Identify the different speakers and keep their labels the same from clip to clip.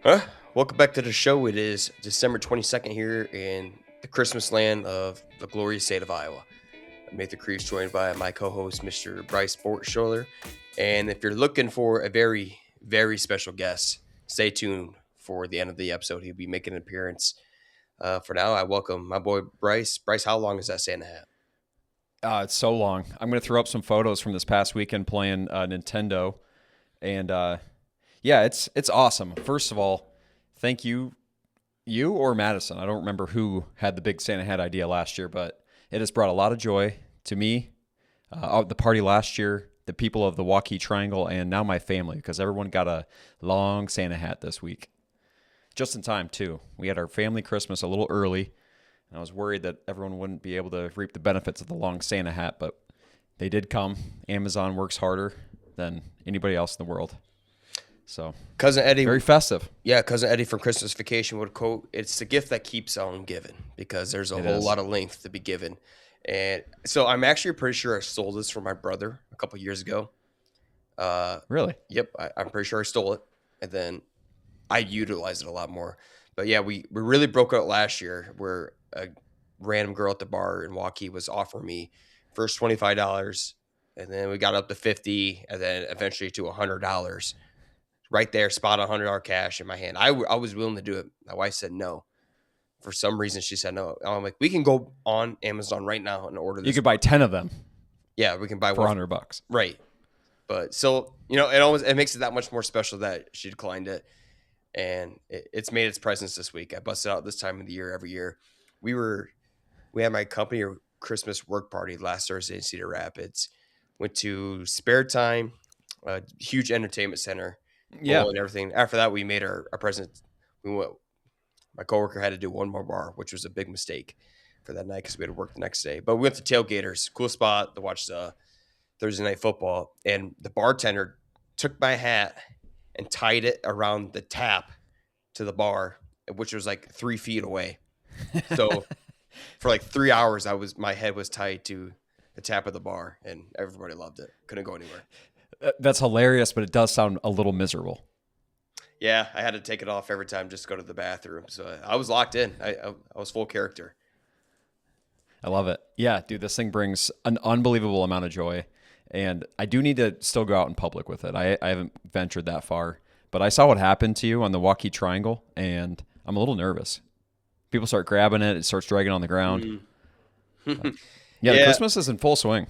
Speaker 1: Huh? Welcome back to the show. It is December 22nd here in the Christmas land of the glorious state of Iowa. I'm Nathan Creeves, joined by my co host, Mr. Bryce Sportsholer. And if you're looking for a very, very special guest, stay tuned for the end of the episode. He'll be making an appearance. For now, I welcome my boy Bryce. Bryce, how long is that Santa hat?
Speaker 2: It's so long. I'm going to throw up some photos from this past weekend playing Nintendo, and yeah, it's awesome. First of all, thank you or Madison. I don't remember who had the big Santa hat idea last year, but it has brought a lot of joy to me. The party last year, the people of the Waukee Triangle, and now my family, because everyone got a long Santa hat this week, just in time too. We had our family Christmas a little early. I was worried that everyone wouldn't be able to reap the benefits of the long Santa hat, but they did come. Amazon works harder than anybody else in the world. So,
Speaker 1: Cousin Eddie,
Speaker 2: very festive.
Speaker 1: yeah, Cousin Eddie from Christmas Vacation would quote, "It's the gift that keeps on giving," because there's a
Speaker 2: It
Speaker 1: whole
Speaker 2: is.
Speaker 1: lot of length to be given. And so I'm actually pretty sure I stole this from my brother a couple years ago. Uh,
Speaker 2: Really?
Speaker 1: yep, I'm pretty sure I stole it, and then I utilized it a lot more. But yeah, we really broke out last year where a random girl at the bar in Waukee was offering me first $25, and then we got up to 50, and then eventually to $100. Right there, spot $100 cash in my hand. I was willing to do it. My wife said no. For some reason, she said no. I'm like, we can go on Amazon right now and order
Speaker 2: You
Speaker 1: this.
Speaker 2: could buy 10 of them
Speaker 1: Yeah, we can buy
Speaker 2: for
Speaker 1: one.
Speaker 2: $100.
Speaker 1: Right. But so, it makes it that much more special that she declined it. And it's made its presence this week. I bust it out this time of the year every year. We were we had my company Christmas work party last Thursday in Cedar Rapids. Went to Spare Time, a huge entertainment center,
Speaker 2: Yeah.
Speaker 1: bowl and everything. After that, we made our present. We went. My coworker had to do one more bar, which was a big mistake for that night because we had to work the next day. But we went to Tailgaters, cool spot to watch the Thursday night football, and the bartender took my hat and tied it around the tap to the bar, which was like 3 feet away. So for like 3 hours, my head was tied to the tap of the bar, and everybody loved it. Couldn't go anywhere.
Speaker 2: That's hilarious, but it does sound a little miserable.
Speaker 1: Yeah, I had to take it off every time just to go to the bathroom. So I was locked in. I was full character.
Speaker 2: I love it. Yeah, dude, this thing brings an unbelievable amount of joy. And I do need to still go out in public with it. I haven't ventured that far. But I saw what happened to you on the Waukee Triangle, and I'm a little nervous. People start grabbing it, it starts dragging on the ground.
Speaker 1: Mm.
Speaker 2: Yeah, the
Speaker 1: Yeah,
Speaker 2: Christmas is in full swing.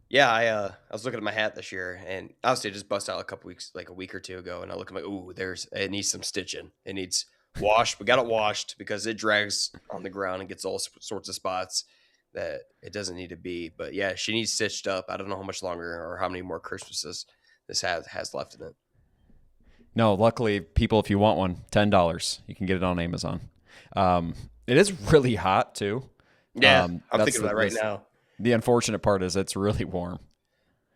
Speaker 1: yeah. I was looking at my hat this year, and obviously I just bust out a couple weeks, like a week or two ago, and I look at my, ooh, it needs some stitching. It needs washed. We got it washed because it drags on the ground and gets all sorts of spots that it doesn't need to be. But yeah, she needs stitched up. I don't know how much longer or how many more Christmases this has left in it.
Speaker 2: No, luckily, people, if you want one, $10. You can get it on Amazon. It is really hot too.
Speaker 1: Yeah, I'm
Speaker 2: That's
Speaker 1: thinking of that right now.
Speaker 2: the unfortunate part is it's really warm.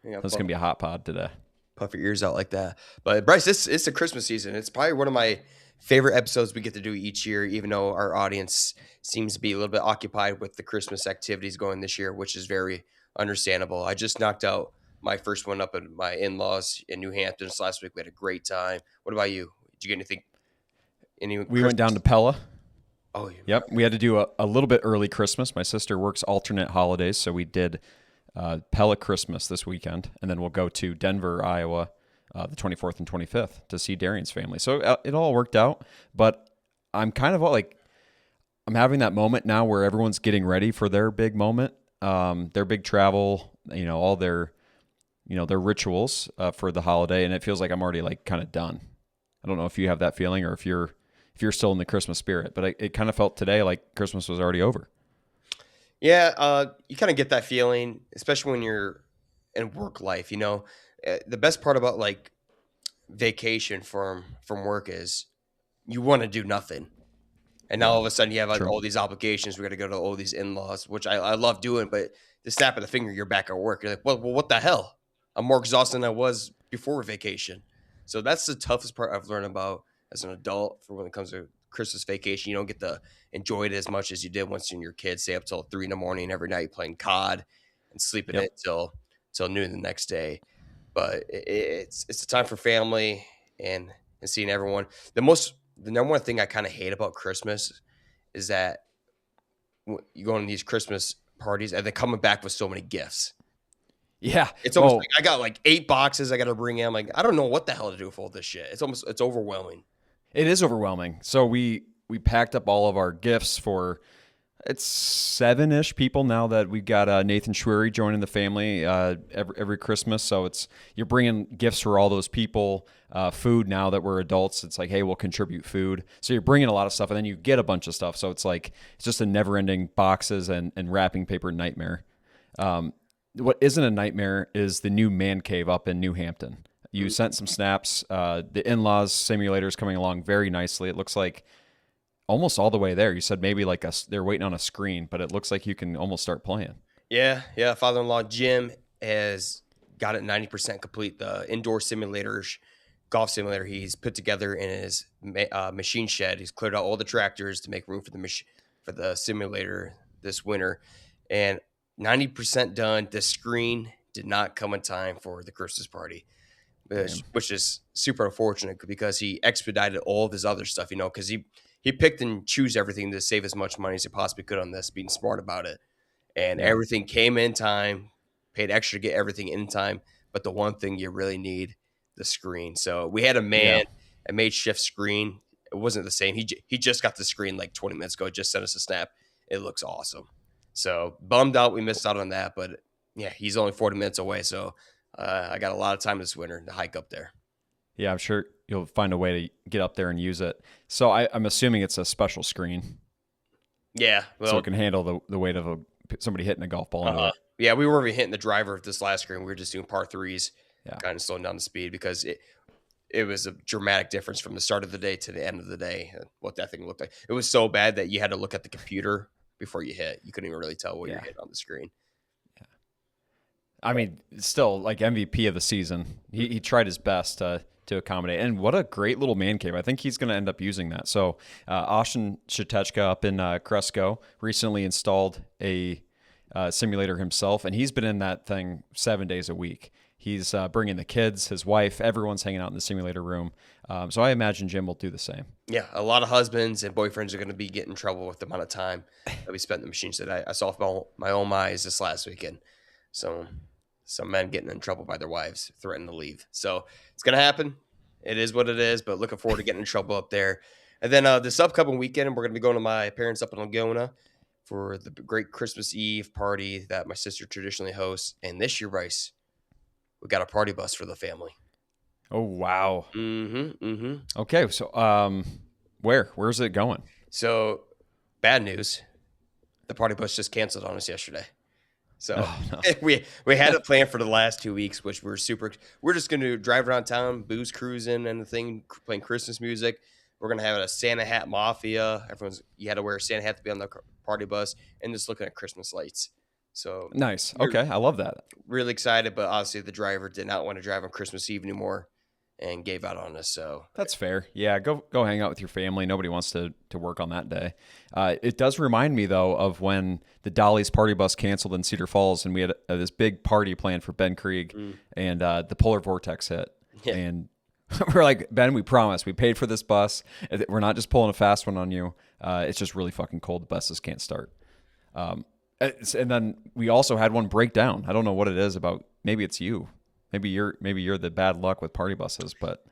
Speaker 1: Yeah,
Speaker 2: So it's gonna be a hot pod today.
Speaker 1: puff your ears out like that. But Bryce, this it's the Christmas season. It's probably one of my favorite episodes we get to do each year, even though our audience seems to be a little bit occupied with the Christmas activities going this year, which is very understandable. I just knocked out my first one up at my in-laws in New Hampton this last week. We had a great time. What about you? Did you get anything? Any
Speaker 2: We
Speaker 1: Christmas?
Speaker 2: went down to Pella.
Speaker 1: Oh,
Speaker 2: Yep, we had to do a little bit early Christmas. My sister works alternate holidays, so we did Pella Christmas this weekend, and then we'll go to Denver, Iowa, the 24th and 25th to see Darian's family. So it all worked out, but I'm kind of like I'm having that moment now where everyone's getting ready for their big moment, their big travel, all their rituals for the holiday, and it feels like I'm already like kind of done. I don't know if you have that feeling or if you're still in the Christmas spirit, but it kind of felt today like Christmas was already over.
Speaker 1: Yeah, you kind of get that feeling, especially when you're in work life. The best part about like vacation from work is you want to do nothing. And now
Speaker 2: Yeah,
Speaker 1: all of a sudden you have like
Speaker 2: true.
Speaker 1: all these obligations. We got to go to all these in-laws, which I love doing, but the snap of the finger, you're back at work. You're like, well, what the hell? I'm more exhausted than I was before vacation. So that's the toughest part I've learned about as an adult for when it comes to Christmas vacation. You don't get to enjoy it as much as you did once you're your kid. Stay up till 3 in the morning every night playing COD and sleeping
Speaker 2: Yep.
Speaker 1: it till noon the next day. But it's a time for family and and seeing everyone. The number one thing I kind of hate about Christmas is that you go on these Christmas parties and they're coming back with so many gifts.
Speaker 2: Yeah.
Speaker 1: It's almost like
Speaker 2: Well,
Speaker 1: I got like 8 boxes I got to bring in. I'm like, I don't know what the hell to do with all this shit. It's overwhelming.
Speaker 2: it is overwhelming. So we packed up all of our gifts for it's 7-ish people now that we've got Nathan Schwery joining the family every Christmas. So you're bringing gifts for all those people, food now that we're adults. It's like, hey, we'll contribute food. So you're bringing a lot of stuff, and then you get a bunch of stuff. So it's just a never-ending boxes and wrapping paper nightmare. What isn't a nightmare is the new man cave up in New Hampton. You sent some snaps. The in-laws simulator is coming along very nicely. It looks like almost all the way there. You said maybe they're waiting on a screen, but it looks like you can almost start playing.
Speaker 1: Yeah. Father-in-law Jim has got it 90% complete. The indoor golf simulator he's put together in his machine shed. He's cleared out all the tractors to make room for the simulator this winter, and 90% done. The screen did not come in time for the Christmas party, which is super unfortunate because he expedited all of his other stuff, because he picked and chose everything to save as much money as he possibly could on this, being smart about it. And
Speaker 2: Yeah.
Speaker 1: everything came in time, paid extra to get everything in time. But the one thing you really need, the screen. So we had
Speaker 2: Yeah.
Speaker 1: a makeshift screen. It wasn't the same. He just got the screen like 20 minutes ago. Just sent us a snap. It looks awesome. So bummed out we missed out on that. But yeah, he's only 40 minutes away. So I got a lot of time this winter to hike up there.
Speaker 2: Yeah, I'm sure you'll find a way to get up there and use it. So I'm assuming it's a special screen.
Speaker 1: Yeah. Well,
Speaker 2: So it can handle the weight of somebody hitting a golf ball into it.
Speaker 1: Yeah, we weren't even hitting the driver of this last screen. We were just doing par threes,
Speaker 2: Yeah.
Speaker 1: kind of slowing down the speed because it was a dramatic difference from the start of the day to the end of the day, what that thing looked like. It was so bad that you had to look at the computer before you hit. You couldn't even really tell what you're hitting on the screen.
Speaker 2: I mean, still like MVP of the season. He tried his best to accommodate. And what a great little man cave. I think he's going to end up using that. So Austin Shatechka up in Cresco recently installed a simulator himself, and he's been in that thing 7 days a week. He's bringing the kids, his wife, everyone's hanging out in the simulator room. So I imagine Jim will do the same.
Speaker 1: Yeah, a lot of husbands and boyfriends are going to be getting in trouble with the amount of time that we spent in the machines. That I saw with my own eyes this last weekend. So some men getting in trouble by their wives, threatening to leave. So it's going to happen. It is what it is, but looking forward to getting in trouble up there. And then this upcoming weekend, we're going to be going to my parents up in Laguna for the great Christmas Eve party that my sister traditionally hosts. And this year, Bryce, we got a party bus for the family.
Speaker 2: Oh, wow.
Speaker 1: Mm-hmm.
Speaker 2: Okay, so where's it going?
Speaker 1: So bad news, the party bus just canceled on us yesterday. So we had it planned for the last 2 weeks, which we're just going to drive around town, booze cruising and the thing, playing Christmas music. We're going to have a Santa hat mafia. You had to wear a Santa hat to be on the party bus, and just looking at Christmas lights. So
Speaker 2: Nice. Okay, I love that.
Speaker 1: really excited, but obviously the driver did not want to drive on Christmas Eve anymore and gave out on us. So
Speaker 2: That's fair. Yeah, go hang out with your family. Nobody wants to work on that day. It does remind me, though, of when the Dolly's party bus canceled in Cedar Falls, and we had this big party planned for Ben Krieg, and the polar vortex hit.
Speaker 1: Yeah.
Speaker 2: And we're like, Ben, we promise. We paid for this bus. We're not just pulling a fast one on you. It's just really fucking cold. The buses can't start. And then we also had one break down. I don't know what it is about. Maybe it's you. Maybe you're the bad luck with party buses, but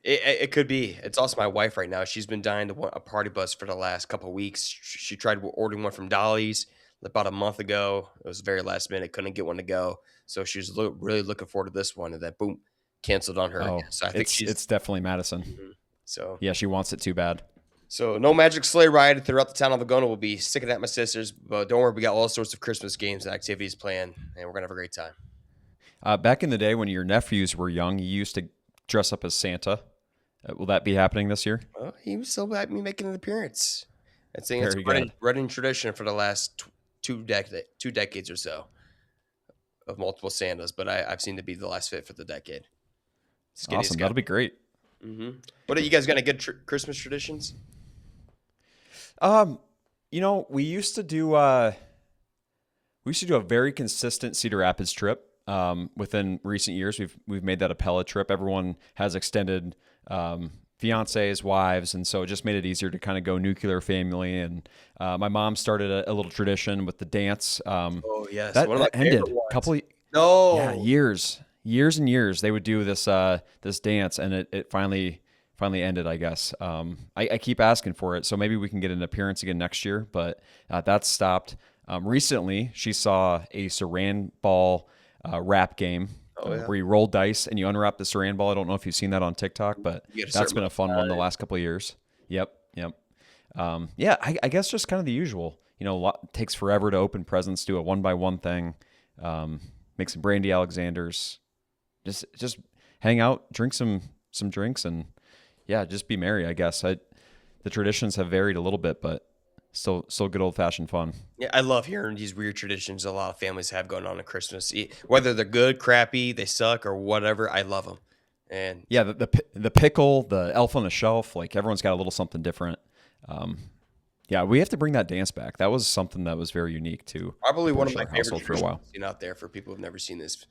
Speaker 1: it could be. It's also my wife right now. She's been dying to want a party bus for the last couple of weeks. She tried ordering one from Dolly's about a month ago. It was very last minute. Couldn't get one to go. So she's really looking forward to this one. And then boom, canceled on her.
Speaker 2: oh,
Speaker 1: Again. So I think
Speaker 2: it's definitely Madison.
Speaker 1: So
Speaker 2: Yeah, she wants it too bad.
Speaker 1: So no magic sleigh ride throughout the town of Laguna. We'll be sticking at my sister's, but don't worry, we got all sorts of Christmas games and activities planned, and we're gonna have a great time.
Speaker 2: Back in the day when your nephews were young, you used to dress up as Santa. Will that be happening this year?
Speaker 1: Well, he was so happy me making an appearance. I think it's
Speaker 2: Very
Speaker 1: a running tradition for the last two decades or so of multiple Santas, but I've seen to be the last fit for the decade.
Speaker 2: Awesome. That'll be great.
Speaker 1: What are you guys got? Good Christmas traditions?
Speaker 2: We used to do a very consistent Cedar Rapids trip. Within recent years, we've made that a pellet trip. Everyone has extended fiancés, wives, and so it just made it easier to kind of go nuclear family. And my mom started a little tradition with the dance.
Speaker 1: Oh yes,
Speaker 2: That
Speaker 1: one of my
Speaker 2: that ended
Speaker 1: favorite
Speaker 2: a
Speaker 1: ones.
Speaker 2: couple, yeah,
Speaker 1: No,
Speaker 2: years and years. They would do this dance, and it finally ended, I guess. I keep asking for it, so maybe we can get an appearance again next year, but that's stopped. Recently, she saw a Saran ball wrap game
Speaker 1: oh yeah,
Speaker 2: where you roll dice and you unwrap the Saran ball. I don't know if you've seen that on TikTok, but
Speaker 1: you get a
Speaker 2: that's
Speaker 1: certain
Speaker 2: been
Speaker 1: amount
Speaker 2: a
Speaker 1: of
Speaker 2: fun one the
Speaker 1: time.
Speaker 2: last couple of years. Yep. Yeah, I guess just kind of the usual. Takes forever to open presents, do a one by one thing, um, make some brandy Alexanders, just hang out, drink some drinks, and yeah, just be merry. I guess the traditions have varied a little bit, but still good old fashioned fun.
Speaker 1: Yeah, I love hearing these weird traditions a lot of families have going on at Christmas. Whether they're good, crappy, they suck, or whatever, I love them. And
Speaker 2: Yeah, the pickle, the elf on the shelf, like everyone's got a little something different. Um, yeah, we have to bring that dance back. That was something that was very unique to
Speaker 1: probably
Speaker 2: the
Speaker 1: one of my
Speaker 2: Berkshire
Speaker 1: favorite
Speaker 2: household for a
Speaker 1: traditions
Speaker 2: while.
Speaker 1: I've seen out there for people who've never seen this.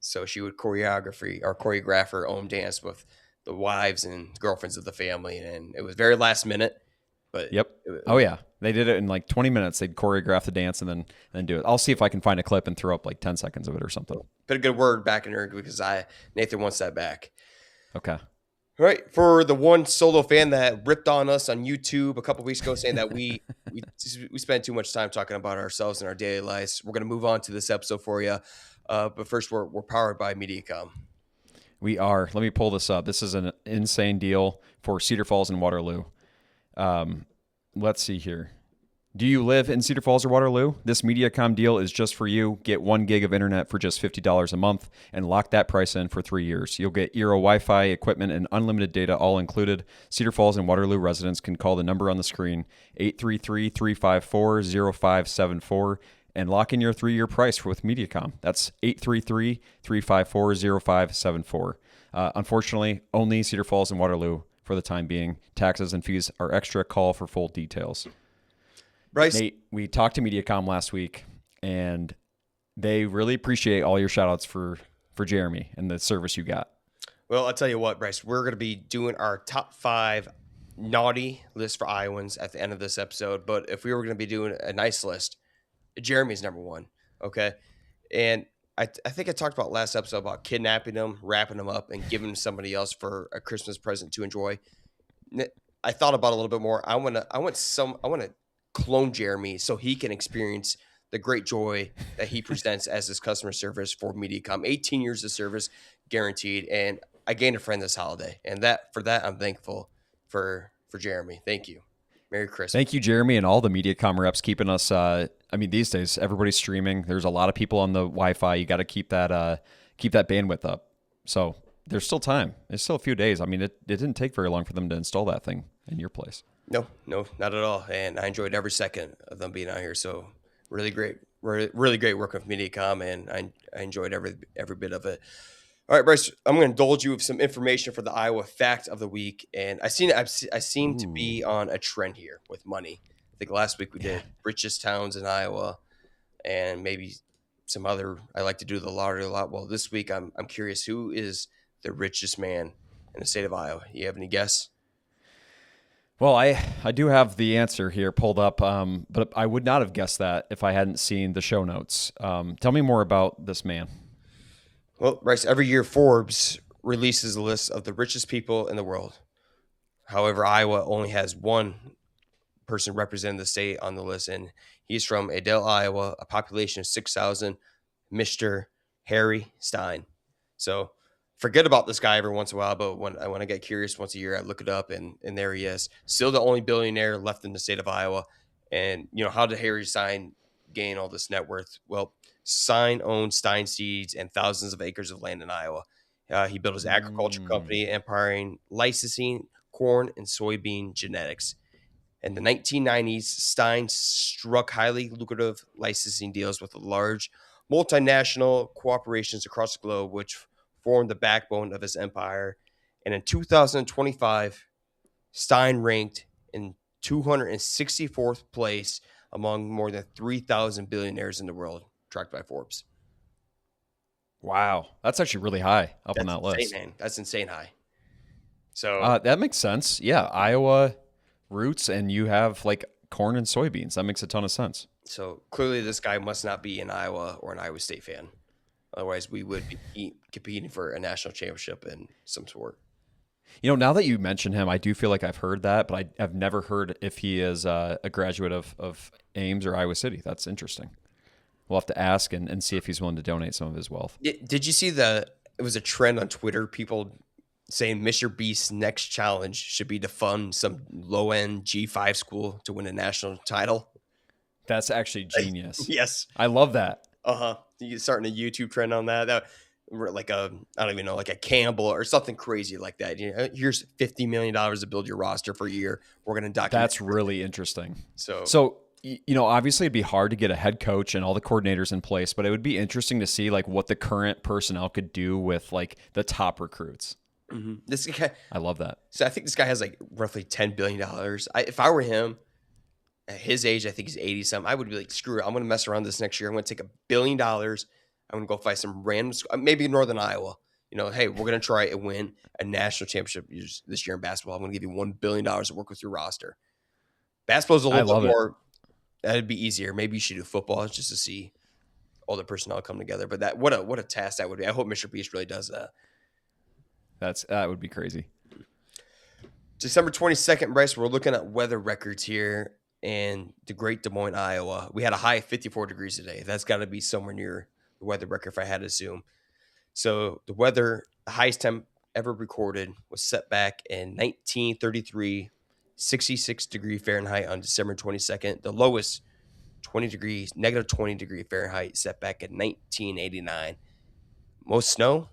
Speaker 1: So she would choreograph her own dance with the wives and girlfriends of the family, and it was very last minute, but
Speaker 2: Yep.
Speaker 1: it
Speaker 2: Oh
Speaker 1: was
Speaker 2: yeah, they did it in like 20 minutes. They'd choreograph the dance and then do it. I'll see if I can find a clip and throw up like 10 seconds of it or something.
Speaker 1: put a good word back in her because I Nathan wants that back.
Speaker 2: Okay.
Speaker 1: All right, for the one solo fan that ripped on us on YouTube a couple weeks ago, saying that we spend too much time talking about ourselves and our daily lives, we're gonna move on to this episode for you. But first, we're powered by MediaCom.
Speaker 2: We are. Let me pull this up. This is an insane deal for Cedar Falls and Waterloo. Um, let's see here. Do you live in Cedar Falls or Waterloo? This Mediacom deal is just for you. Get 1 gig of internet for just $50 a month and lock that price in for 3 years. You'll get Eero Wi-Fi equipment and unlimited data all included. Cedar Falls and Waterloo residents can call the number on the screen, 833-354-0574, and lock in your 3-year price with Mediacom. That's 833-354-0574. Unfortunately, only Cedar Falls and Waterloo for the time being. Taxes and fees are extra. Call for full details.
Speaker 1: Bryce,
Speaker 2: Nate, we talked to Mediacom last week, and they really appreciate all your shout outs for Jeremy and the service you got.
Speaker 1: well, I'll tell you what, Bryce, we're gonna be doing our top 5 naughty list for Iowans at the end of this episode. But if we were gonna be doing a nice list, Jeremy's number one. Okay. And I think I talked about last episode about kidnapping them, wrapping them up, and giving them to somebody else for a Christmas present to enjoy. I thought about it a little bit more. I want to clone Jeremy so he can experience the great joy that he presents as his customer service for MediaCom. 18 years of service guaranteed. And I gained a friend this holiday. And that for that I'm thankful for Jeremy. Thank you. Merry Christmas.
Speaker 2: Thank you, Jeremy, and all the Mediacom reps keeping us. I mean, these days everybody's streaming. There's a lot of people on the Wi-Fi. You got to keep that bandwidth up. So there's still time. There's still a few days. I mean, it didn't take very long for them to install that thing in your place.
Speaker 1: No, no, not at all. And I enjoyed every second of them being out here. So really great, really great work with MediaCom, and I enjoyed every bit of it. All right, Bryce, I'm going to indulge you with some information for the Iowa fact of the week, and I seem to
Speaker 2: Ooh,
Speaker 1: be on a trend here with money. I think last week we
Speaker 2: yeah.
Speaker 1: did richest towns in Iowa, and maybe some other. I like to do the lottery a lot. Well, this week I'm curious who is the richest man in the state of Iowa. You have any guess?
Speaker 2: Well, I do have the answer here pulled up, but I would not have guessed that if I hadn't seen the show notes. Tell me more about this man.
Speaker 1: Well, Bryce, every year Forbes releases a list of the richest people in the world. However, Iowa only has one person representing the state on the list, and he's from Adel, Iowa, a population of 6,000, Mr. Harry Stein. So forget about this guy every once in a while, but when I get curious once a year, I look it up, and there he is. Still the only billionaire left in the state of Iowa. And, how did Harry Stein gain all this net worth? Well, Stein owned Stein Seeds and thousands of acres of land in Iowa. He built his agriculture
Speaker 2: Mm,
Speaker 1: company, empowering licensing corn and soybean genetics. In the 1990s, Stein struck highly lucrative licensing deals with large multinational corporations across the globe, which formed the backbone of his empire. And in 2025, Stein ranked in 264th place among more than 3,000 billionaires in the world, tracked by Forbes.
Speaker 2: Wow, that's actually really high up on
Speaker 1: That's
Speaker 2: that
Speaker 1: insane,
Speaker 2: list.
Speaker 1: man. That's insane high. So
Speaker 2: That makes sense. Yeah, Iowa roots, and you have like corn and soybeans. That makes a ton of sense.
Speaker 1: so clearly this guy must not be an Iowa or an Iowa State fan. Otherwise, we would be competing for a national championship in some sort.
Speaker 2: Now that you mention him, I do feel like I've heard that, but I've never heard if he is a graduate of Ames or Iowa City. That's interesting. We'll have to ask and see if he's willing to donate some of his wealth.
Speaker 1: Did you see it was a trend on Twitter, people saying Mr. Beast's next challenge should be to fund some low end G5 school to win a national title?
Speaker 2: That's actually genius.
Speaker 1: Yes.
Speaker 2: I love that.
Speaker 1: Uh-huh. You starting a YouTube trend on that? Like I don't even know, like a Campbell or something crazy like that. Here's $50 million to build your roster for a year. We're going to document.
Speaker 2: That's really interesting.
Speaker 1: So
Speaker 2: Obviously it'd be hard to get a head coach and all the coordinators in place, but it would be interesting to see like what the current personnel could do with like the top recruits.
Speaker 1: this guy,
Speaker 2: I love that.
Speaker 1: so I think this guy has like roughly $10 billion. If I were him at his age, I think he's 80 something. I would be like, screw it. I'm going to mess around this next year. I'm going to take $1 billion. I'm going to go find some random, maybe Northern Iowa. Hey, we're going to try and win a national championship this year in basketball. I'm going to give you $1 billion to work with your roster. Basketball's a little bit more, that'd be easier. Maybe you should do football just to see all the personnel come together. But what a task that would be. I hope Mr. Beast really does that.
Speaker 2: That would be crazy.
Speaker 1: December 22nd, Bryce, we're looking at weather records here in the great Des Moines, Iowa. We had a high of 54 degrees today. That's got to be somewhere near the weather record if I had to assume. So the highest temp ever recorded was set back in 1933, 66 degree Fahrenheit on December 22nd. The lowest negative 20 degree Fahrenheit set back in 1989. Most snow,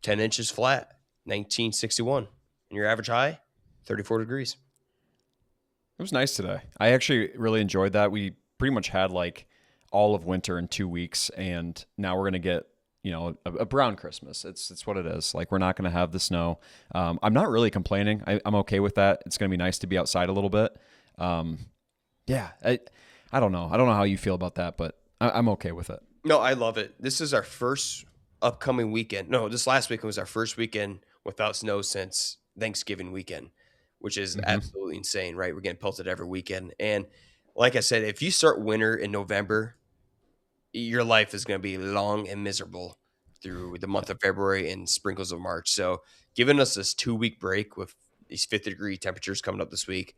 Speaker 1: 10 inches flat, 1961. And your average high, 34 degrees.
Speaker 2: It was nice today. I actually really enjoyed that. We pretty much had like all of winter in 2 weeks, and now we're going to get a brown Christmas. It's what it is. Like, we're not going to have the snow. I'm not really complaining. I'm okay with that. It's going to be nice to be outside a little bit. Yeah, I don't know. I don't know how you feel about that, but I'm okay with it.
Speaker 1: No, I love it. This is our first upcoming weekend. No, this last weekend was our first weekend without snow since Thanksgiving weekend, which is absolutely insane, right? We're getting pelted every weekend. And like I said, if you start winter in November, your life is going to be long and miserable through the month of February and sprinkles of March. So giving us this 2-week break with these 50-degree temperatures coming up this week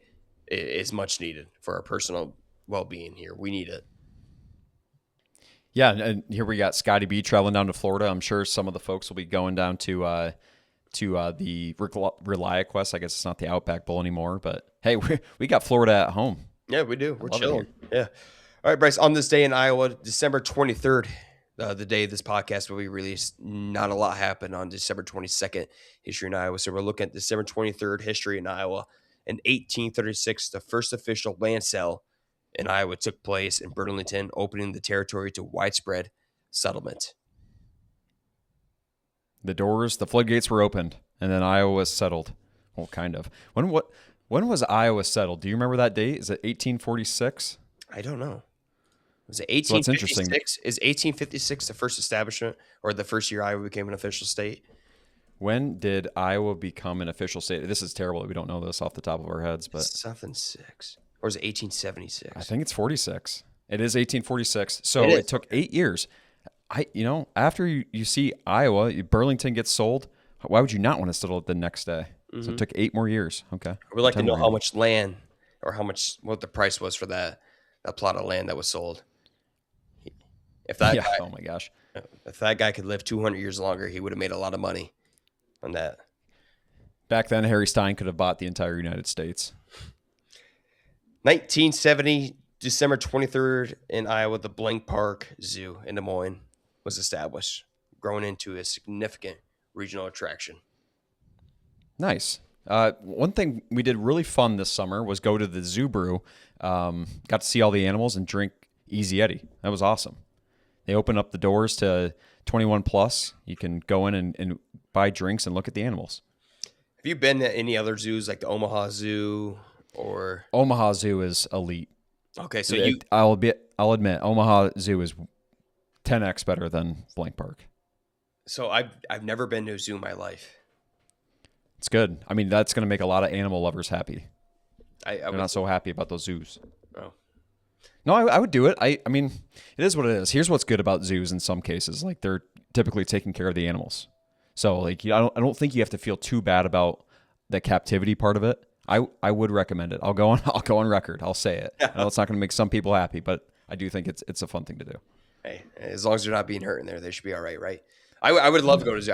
Speaker 1: is much needed for our personal well-being here. We need it.
Speaker 2: Yeah, and here we got Scotty B traveling down to Florida. I'm sure some of the folks will be going down to the ReliaQuest. I guess it's not the Outback Bowl anymore, but hey, we got Florida at home.
Speaker 1: Yeah, we do. We're chilling. Yeah. All right, Bryce, on this day in Iowa, December 23rd, the day this podcast will be released, not a lot happened on December 22nd, history in Iowa. So we're looking at December 23rd, history in Iowa. In 1836, the first official land sale in Iowa took place in Burlington, opening the territory to widespread settlement.
Speaker 2: The floodgates were opened, and then Iowa was settled. Well, kind of. When was Iowa settled? Do you remember that date? Is it 1846?
Speaker 1: I don't know. Was it 1856?
Speaker 2: Interesting.
Speaker 1: Is 1856 the first establishment or the first year Iowa became an official state?
Speaker 2: When did Iowa become an official state? This is terrible that we don't know this off the top of our heads, but
Speaker 1: something 6. Or is it 1876?
Speaker 2: I think it's 46. It is 1846. So it took 8 years. After you see Iowa, Burlington gets sold. Why would you not want to settle it the next day? So it took 8 more years. Okay.
Speaker 1: I would like to know how much land or what the price was for that plot of land that was sold. If that guy,
Speaker 2: oh my gosh.
Speaker 1: If that guy could live 200 years longer, he would have made a lot of money on that.
Speaker 2: Back then, Harry Stein could have bought the entire United States.
Speaker 1: 1970, December 23rd in Iowa, the Blank Park Zoo in Des Moines was established, growing into a significant regional attraction.
Speaker 2: Nice. One thing we did really fun this summer was go to the Zoo Brew. Got to see all the animals and drink Easy Eddie. That was awesome. They open up the doors to 21 plus. You can go in and buy drinks and look at the animals.
Speaker 1: Have you been to any other zoos like the Omaha Zoo or
Speaker 2: Omaha Zoo is elite.
Speaker 1: Okay, so
Speaker 2: I'll admit Omaha Zoo is 10x better than Blank Park.
Speaker 1: So I've never been to a zoo in my life.
Speaker 2: It's good. I mean, that's going to make a lot of animal lovers happy.
Speaker 1: I
Speaker 2: They're
Speaker 1: would.
Speaker 2: not so happy about those zoos.
Speaker 1: Oh,
Speaker 2: No, I would do it. I mean, it is what it is. Here's what's good about zoos in some cases. Like they're typically taking care of the animals. So like I don't think you have to feel too bad about the captivity part of it. I would recommend it. I'll go on record. I'll say it. I know it's not going to make some people happy, but I do think it's a fun thing to do.
Speaker 1: hey, as long as they're not being hurt in there, they should be all right, right? I would love to go to zoo.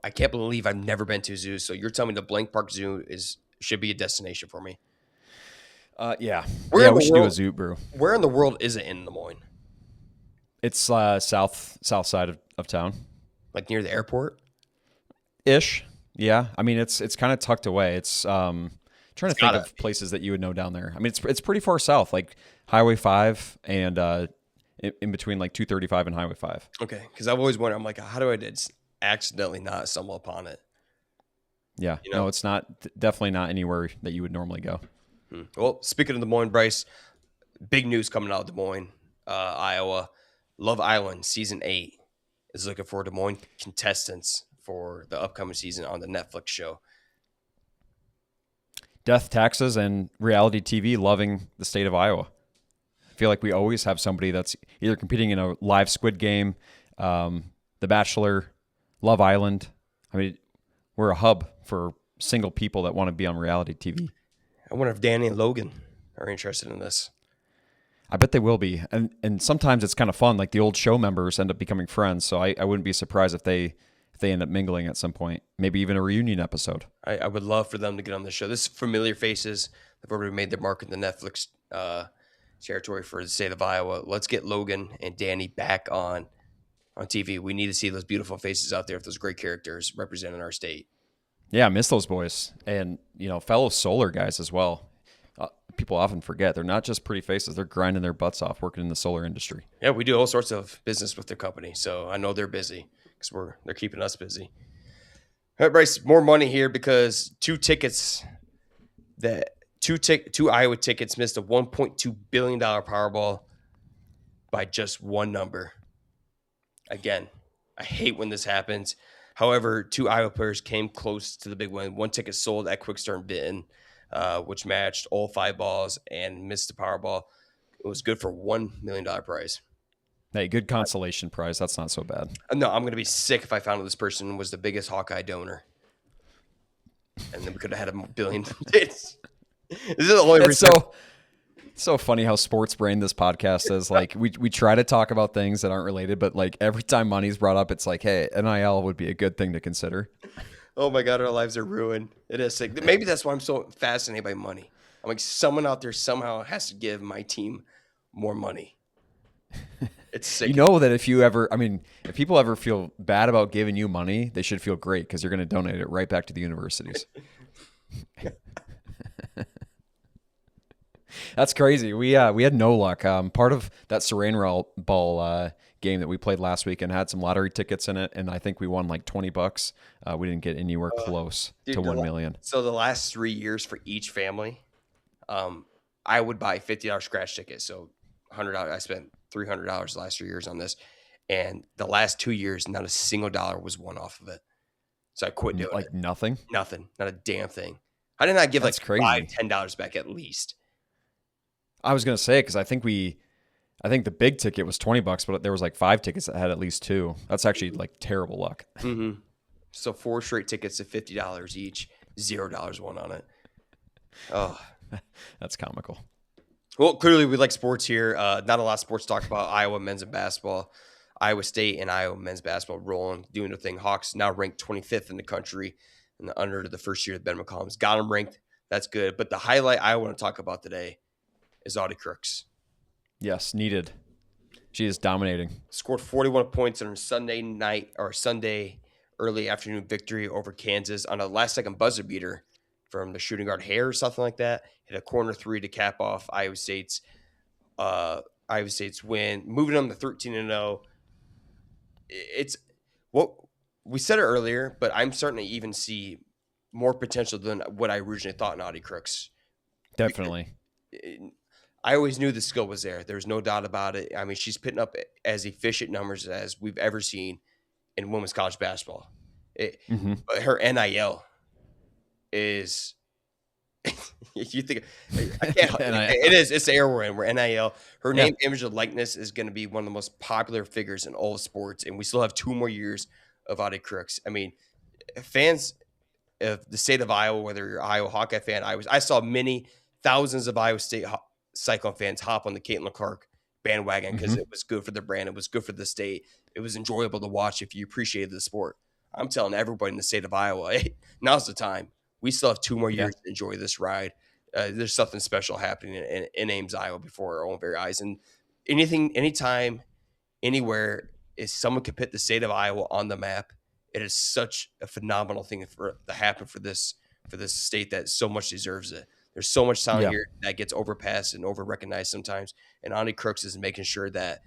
Speaker 1: I can't believe I've never been to a zoo. So you're telling me the Blank Park Zoo should be a destination for me.
Speaker 2: Yeah,
Speaker 1: Where
Speaker 2: yeah.
Speaker 1: in
Speaker 2: We
Speaker 1: the
Speaker 2: should do a
Speaker 1: world?
Speaker 2: zoo brew.
Speaker 1: Where in the world is it in Des Moines?
Speaker 2: It's south side of town
Speaker 1: Like near the airport?
Speaker 2: ish. Yeah, I mean it's kind of tucked away. It's trying to
Speaker 1: It's
Speaker 2: think
Speaker 1: gotta
Speaker 2: of places that you would know down there. I mean it's pretty far south, like Highway 5 and in between like 235 and Highway 5.
Speaker 1: Okay, because I've always wondered. I'm like, how do I just accidentally not stumble upon it?
Speaker 2: Yeah,
Speaker 1: You know.
Speaker 2: no, it's not definitely not anywhere that you would normally go.
Speaker 1: Well, speaking of Des Moines, Bryce, big news coming out of Des Moines, Iowa. Love Island season 8 is looking for Des Moines contestants for the upcoming season on the Netflix show.
Speaker 2: Death, taxes, and reality TV loving the state of Iowa. I feel like we always have somebody that's either competing in a live Squid Game, The Bachelor, Love Island. I mean, we're a hub for single people that want to be on reality TV.
Speaker 1: I wonder if Danny and Logan are interested in this.
Speaker 2: I bet they will be, and sometimes it's kind of fun. Like the old show members end up becoming friends, so I wouldn't be surprised if they end up mingling at some point. Maybe even a reunion episode.
Speaker 1: I would love for them to get on the show. This is familiar faces. They've already made their mark in the Netflix territory for the state of Iowa. Let's get Logan and Danny back on TV. We need to see those beautiful faces out there with those great characters representing our state.
Speaker 2: Yeah, I miss those boys, and fellow solar guys as well. People often forget they're not just pretty faces; they're grinding their butts off working in the solar industry.
Speaker 1: Yeah, we do all sorts of business with their company, so I know they're busy because they're keeping us busy. All right, Bryce, more money here because two Iowa tickets missed a $1.2 billion Powerball by just one number. Again, I hate when this happens. However, two Iowa players came close to the big win. One ticket sold at Quick Start Benton, which matched all 5 balls and missed the Powerball. It was good for $1 million prize.
Speaker 2: Hey, good consolation prize. That's not so bad.
Speaker 1: No, I'm going to be sick if I found out this person was the biggest Hawkeye donor. And then we could have had a billion. This is the only
Speaker 2: It's
Speaker 1: reason.
Speaker 2: so funny how sports brain this podcast is. Like we try to talk about things that aren't related, but like every time money's brought up, it's like, hey, NIL would be a good thing to consider.
Speaker 1: Oh my God, our lives are ruined. It is sick. Maybe that's why I'm so fascinated by money. I'm like, someone out there somehow has to give my team more money. It's sick.
Speaker 2: You know that if people ever feel bad about giving you money, they should feel great because you're going to donate it right back to the universities. That's crazy. We had no luck. Part of that Saran Ball game that we played last weekend had some lottery tickets in it, and I think we won like $20. We didn't get anywhere close to 1 million.
Speaker 1: So the last 3 years for each family, I would buy $50 scratch tickets. So $100. I spent $300 the last 3 years on this, and the last 2 years, not a single dollar was won off of it. So I quit doing it.
Speaker 2: Nothing.
Speaker 1: Nothing, not a damn thing. How did I give
Speaker 2: That's
Speaker 1: like
Speaker 2: crazy.
Speaker 1: $5-10 back at least?
Speaker 2: I was gonna say because I think the big ticket was $20, but there was like 5 tickets that had at least 2. That's actually like terrible luck.
Speaker 1: Mm-hmm. So 4 straight tickets at $50 each, $0 won on it. Oh,
Speaker 2: That's comical.
Speaker 1: well, clearly we like sports here. Not a lot of sports talk about Iowa men's and basketball. Iowa State and Iowa men's basketball rolling, doing their thing. Hawks now ranked 25th in the country in the under the first year of Ben McCollum's. Got them ranked. That's good. But the highlight I want to talk about today is Audie Crooks.
Speaker 2: Yes, needed. She is dominating.
Speaker 1: Scored 41 points in her Sunday early afternoon victory over Kansas on a last-second buzzer beater from the shooting guard Hare or something like that. Hit a corner 3 to cap off Iowa State's win, moving them to 13-0. It's what we said it earlier, but I'm starting to even see more potential than what I originally thought in Audie Crooks.
Speaker 2: Definitely.
Speaker 1: I always knew the skill was there. There's no doubt about it. I mean, she's putting up as efficient numbers as we've ever seen in women's college basketball. It,
Speaker 2: Hmm.
Speaker 1: but her NIL is you think I can't. It
Speaker 2: NIL.
Speaker 1: is. It's the era we're in. Where NIL, her
Speaker 2: Yeah.
Speaker 1: name, image, and likeness is going to be one of the most popular figures in all of sports, and we still have 2 more years of Audie Crooks. I mean, fans of the state of Iowa, whether you're an Iowa Hawkeye fan, I saw many thousands of Iowa State Cyclone fans hop on the Caitlin Clark bandwagon because
Speaker 2: Hmm.
Speaker 1: it was good for the brand, it was good for the state, it was enjoyable to watch if you appreciated the sport. I'm telling everybody in the state of Iowa, hey, now's the time. We still have 2 more years
Speaker 2: Yeah.
Speaker 1: to enjoy this ride. There's something special happening in Ames, Iowa, before our own very eyes. And anytime, anywhere, if someone could put the state of Iowa on the map, it is such a phenomenal thing to happen for this state that so much deserves it. There's so much talent
Speaker 2: Yeah.
Speaker 1: here that gets overpassed and over recognized sometimes, and Audie Crooks is making sure that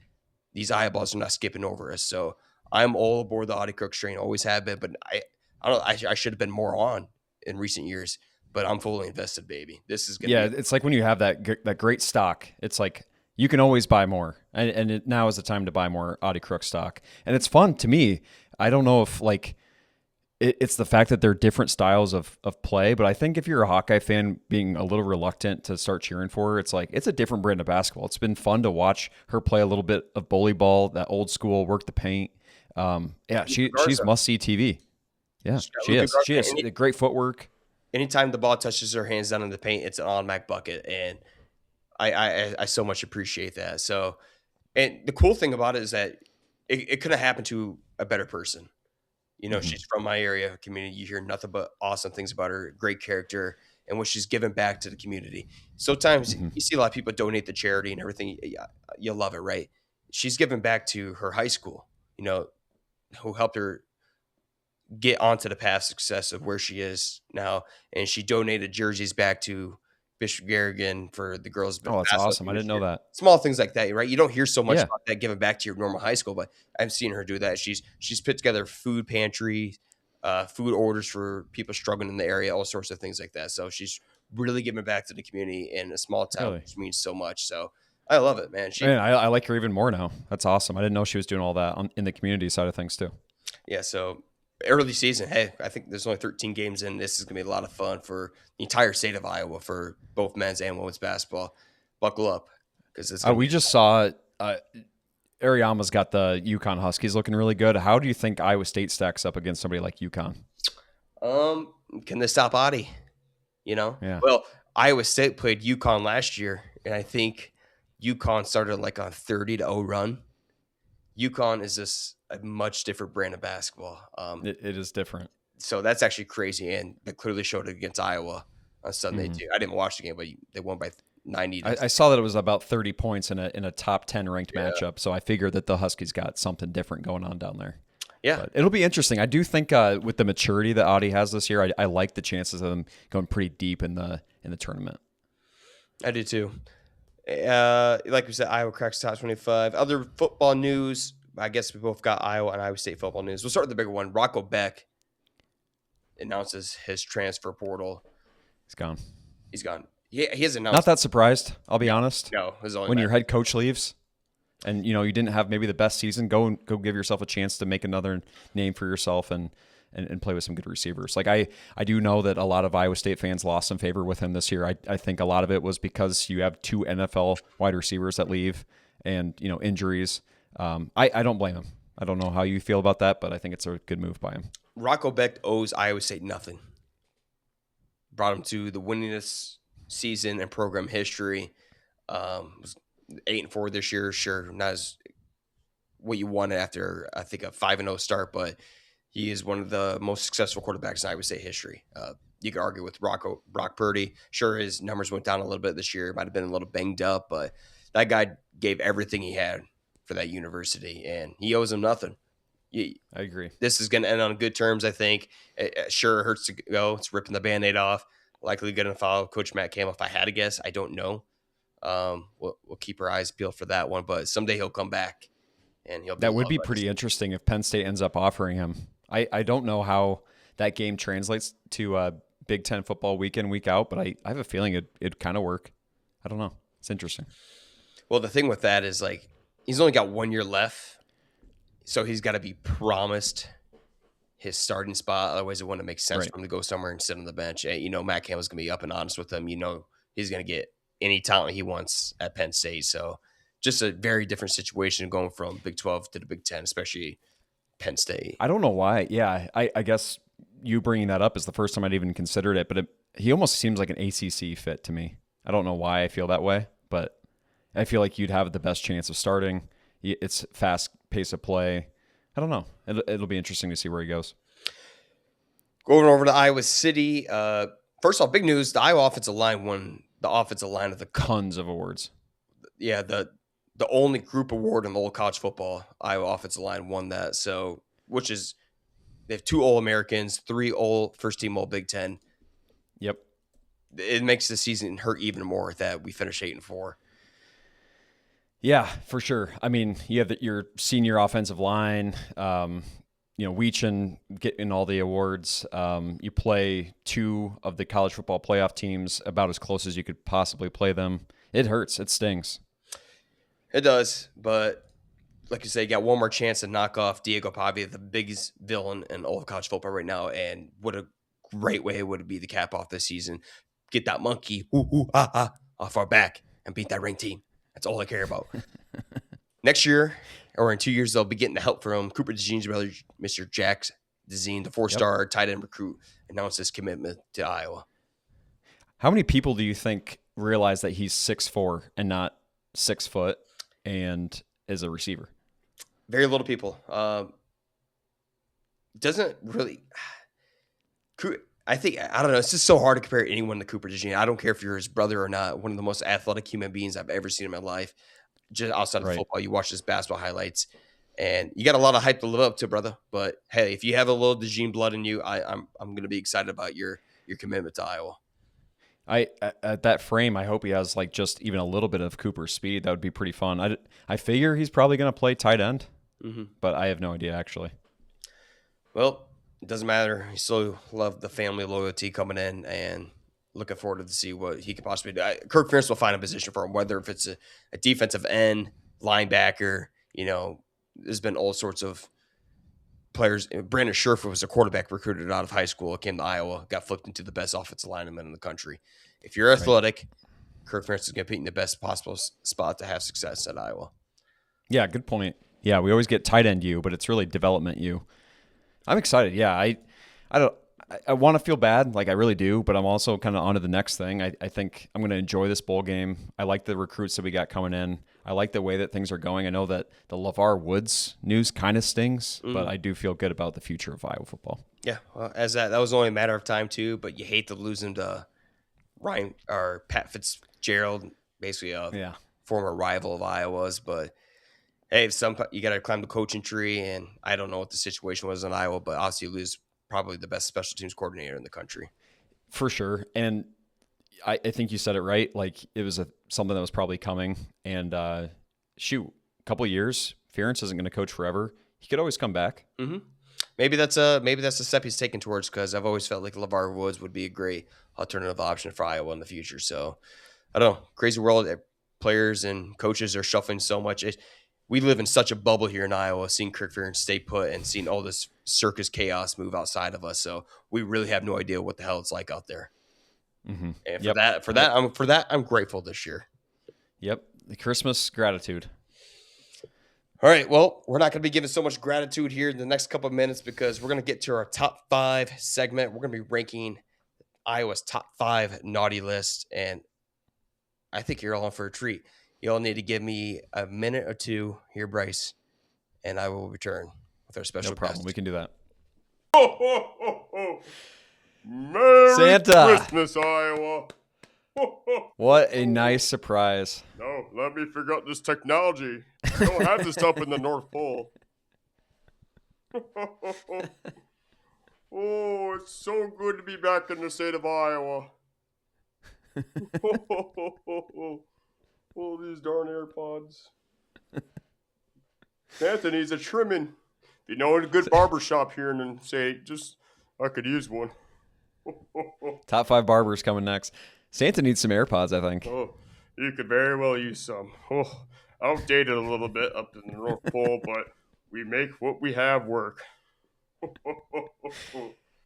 Speaker 1: these eyeballs are not skipping over us. So I'm all aboard the Audie Crooks train, always have been, but I don't I should have been more on in recent years, but I'm fully invested, baby. This is gonna
Speaker 2: Yeah.
Speaker 1: be
Speaker 2: It's like when you have that great stock, it's like you can always buy more. Now is the time to buy more Audi Crook stock. And it's fun to me. I don't know if like it's the fact that they're different styles of play, but I think if you're a Hawkeye fan being a little reluctant to start cheering for her, it's like it's a different brand of basketball. It's been fun to watch her play a little bit of bully ball, that old school, work the paint. Yeah,
Speaker 1: Luka
Speaker 2: she's
Speaker 1: Garza.
Speaker 2: must see TV. Yeah,
Speaker 1: She's got
Speaker 2: she
Speaker 1: Luka
Speaker 2: is. She
Speaker 1: Garza.
Speaker 2: has great footwork.
Speaker 1: Anytime the ball touches her hands down in the paint, it's an automatic bucket, and I so much appreciate that. So, and the cool thing about it is that it could have happened to a better person. You know,
Speaker 2: Hmm.
Speaker 1: she's from my area community. You hear nothing but awesome things about her, great character, and what she's given back to the community. Sometimes
Speaker 2: Hmm.
Speaker 1: you see a lot of people donate to charity and everything. You love it, right? She's given back to her high school, you know, who helped her get onto the path of success of where she is now. And she donated jerseys back to Bishop Garrigan for the girls'
Speaker 2: Oh, that's
Speaker 1: basketball
Speaker 2: awesome.
Speaker 1: team
Speaker 2: I
Speaker 1: this
Speaker 2: didn't know
Speaker 1: year.
Speaker 2: that.
Speaker 1: Small things like that, right? You don't hear so much
Speaker 2: Yeah.
Speaker 1: about that giving back to your normal high school, but I've seen her do that. She's put together food pantry, food orders for people struggling in the area, all sorts of things like that. So she's really giving back to the community in a small town,
Speaker 2: Really?
Speaker 1: which means so much. So I love it, man.
Speaker 2: Man, I like her even more now. That's awesome. I didn't know she was doing all that in the community side of things too.
Speaker 1: Yeah, so early season, hey, I think there's only 13 games in. This is going to be a lot of fun for the entire state of Iowa for both men's and women's basketball. Buckle up because it's going to
Speaker 2: We
Speaker 1: be
Speaker 2: just saw Ariama's got the Yukon Huskies looking really good. How do you think Iowa State stacks up against somebody like Yukon?
Speaker 1: can they stop Adi? You know?
Speaker 2: Yeah.
Speaker 1: Well, Iowa State played UConn last year, and I think UConn started like a 30-0 run. UConn is just a much different brand of basketball.
Speaker 2: It is different.
Speaker 1: So that's actually crazy, and they clearly showed it against Iowa on Sunday
Speaker 2: Mhm.
Speaker 1: too. I didn't watch the game, but they won by 90 to
Speaker 2: I saw that it was about 30 points in a top 10 ranked
Speaker 1: yeah.
Speaker 2: matchup, so I figured that the Huskies got something different going on down there.
Speaker 1: Yeah,
Speaker 2: But it'll be interesting. I do think with the maturity that Audi has this year, I like the chances of them going pretty deep in the tournament.
Speaker 1: I do too. Like we said, Iowa cracks top 25. Other football news. I guess we both got Iowa and Iowa State football news. We'll start with the bigger one. Rocco Beck announces his transfer portal.
Speaker 2: He's gone.
Speaker 1: He's gone. He has announced.
Speaker 2: Not that surprised, I'll be honest.
Speaker 1: No, his only
Speaker 2: When your
Speaker 1: match.
Speaker 2: head coach leaves and you didn't have maybe the best season, go give yourself a chance to make another name for yourself and play with some good receivers. Like I do know that a lot of Iowa State fans lost some favor with him this year. I think a lot of it was because you have two NFL wide receivers that leave and injuries. I don't blame him. I don't know how you feel about that, but I think it's a good move by him.
Speaker 1: Rocco Beck owes Iowa State nothing. Brought him to the winningest season in program history. Was 8-4 this year. Sure, not as what you wanted after I think a 5-0 start, but he is one of the most successful quarterbacks in Iowa State history. You could argue with Brock Purdy. Sure, his numbers went down a little bit this year. Might have been a little banged up, but that guy gave everything he had for that university, and he owes him nothing.
Speaker 2: I agree.
Speaker 1: This is going to end on good terms, I think. Sure, it hurts to go. It's ripping the Band-Aid off. Likely going to follow Coach Matt Campbell. If I had to guess, I don't know. We'll keep our eyes peeled for that one, but someday he'll come back, and he'll be
Speaker 2: That would
Speaker 1: loved
Speaker 2: be
Speaker 1: by
Speaker 2: pretty
Speaker 1: this.
Speaker 2: interesting if Penn State ends up offering him. I don't know how that game translates to Big Ten football week in, week out, but I have a feeling it'd kind of work. I don't know. It's interesting.
Speaker 1: Well, the thing with that is like he's only got 1 year left, So he's got to be promised his starting spot. Otherwise, it wouldn't make sense
Speaker 2: Right.
Speaker 1: for him to go somewhere and sit on the bench. Matt Campbell's going to be up and honest with him. He's going to get any talent he wants at Penn State. So just a very different situation going from Big 12 to the Big 10, especially Penn State.
Speaker 2: I don't know why. Yeah, I guess you bringing that up is the first time I'd even considered it, but he almost seems like an ACC fit to me. I don't know why I feel that way, but I feel like you'd have the best chance of starting. It's fast pace of play. I don't know. It'll be interesting to see where he goes.
Speaker 1: Going over to Iowa City. First off, big news: the Iowa offensive line won the offensive line of the
Speaker 2: Tons of awards.
Speaker 1: yeah the only group award in the whole college football. Iowa offensive line won that. So which is they have 2 All-Americans, 3 all first team All Big Ten.
Speaker 2: Yep.
Speaker 1: It makes the season hurt even more that we finish 8-4.
Speaker 2: Yeah, for sure. I mean, you have your senior offensive line, Weechin getting all the awards. You play 2 of the college football playoff teams about as close as you could possibly play them. It hurts. It stings.
Speaker 1: It does, but like you say, you got one more chance to knock off Diego Pavia, the biggest villain in all of college football right now, and what a great way would it be to cap off this season. Get that monkey off our back and beat that ranked team. That's all I care about. Next year, or in 2 years, they'll be getting the help from Cooper DeJean's brother, Mr. Jack DeZean, the 4-star tight end recruit, announced his commitment to Iowa.
Speaker 2: How many people do you think realize that he's 6'4" and not 6 foot and is a receiver?
Speaker 1: Very little people. Doesn't really. I don't know. It's just so hard to compare anyone to Cooper DeJean. I don't care if you're his brother or not. One of the most athletic human beings I've ever seen in my life. Just outside of football, you watch his basketball highlights, and you got a lot of hype to live up to, brother. But hey, if you have a little DeJean blood in you, I'm going to be excited about your commitment to Iowa.
Speaker 2: At that frame, I hope he has like just even a little bit of Cooper's speed. That would be pretty fun. I figure he's probably going to play tight end, but I have no idea actually.
Speaker 1: Well, it doesn't matter. He still love the family loyalty coming in, and looking forward to see what he could possibly do. Kirk Ferentz will find a position for him, whether if it's a defensive end, linebacker. There's been all sorts of players. Brandon Scherf was a quarterback recruited out of high school, came to Iowa, got flipped into the best offensive lineman in the country. If you're athletic, Kirk Ferentz is going to be in the best possible spot to have success at Iowa.
Speaker 2: Yeah, good point. Yeah, we always get tight end you, but it's really development you. I'm excited. Yeah, I want to feel bad, like I really do, but I'm also kind of on to the next thing. I think I'm going to enjoy this bowl game. I like the recruits that we got coming in. I like the way that things are going. I know that the LeVar Woods news kind of stings, but I do feel good about the future of Iowa football.
Speaker 1: Yeah, well, as that was only a matter of time too, but you hate to lose him to Ryan or Pat Fitzgerald, basically a former rival of Iowa's, but hey, you got to climb the coaching tree, and I don't know what the situation was in Iowa, but obviously you lose probably the best special teams coordinator in the country.
Speaker 2: For sure. And I think you said it right. Like it was something that was probably coming. And a couple of years, Ferentz isn't going to coach forever. He could always come back.
Speaker 1: Mm-hmm. Maybe that's the step he's taking towards, because I've always felt like LeVar Woods would be a great alternative option for Iowa in the future. So I don't know. Crazy world. Players and coaches are shuffling so much. We live in such a bubble here in Iowa, seeing Kirk Ferentz stay put and seeing all this circus chaos move outside of us. So we really have no idea what the hell it's like out there.
Speaker 2: Mm-hmm.
Speaker 1: And for that, I'm grateful this year.
Speaker 2: Yep. The Christmas gratitude.
Speaker 1: All right. Well, we're not going to be giving so much gratitude here in the next couple of minutes, because we're going to get to our top 5 segment. We're going to be ranking Iowa's top 5 naughty list. And I think you're all in for a treat. You all need to give me a minute or two here, Bryce, and I will return with our special
Speaker 2: No problem.
Speaker 1: guest.
Speaker 2: We can do that.
Speaker 3: Ho, ho, ho, ho. Merry
Speaker 2: Santa.
Speaker 3: Christmas, Iowa. Ho, ho.
Speaker 2: What a nice surprise.
Speaker 3: No, let me figure out this technology. We don't have this up in the North Pole. Oh, it's so good to be back in the state of Iowa. Oh, these darn AirPods. Santa needs a trimming. If you know a good barber shop here in the state, I could use one.
Speaker 2: Top 5 barbers coming next. Santa needs some AirPods, I think.
Speaker 3: Oh, you could very well use some. Oh, outdated a little bit up in the North Pole, but we make what we have work.